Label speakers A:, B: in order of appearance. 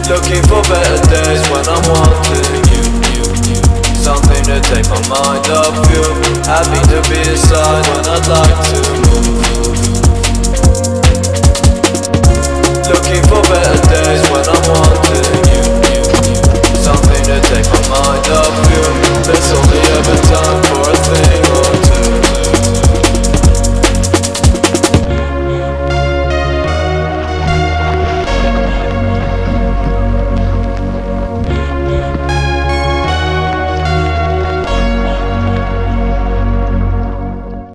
A: Looking for better days when I'm wanting you. Something to take my mind off you. Happy to be inside when I'd like to move.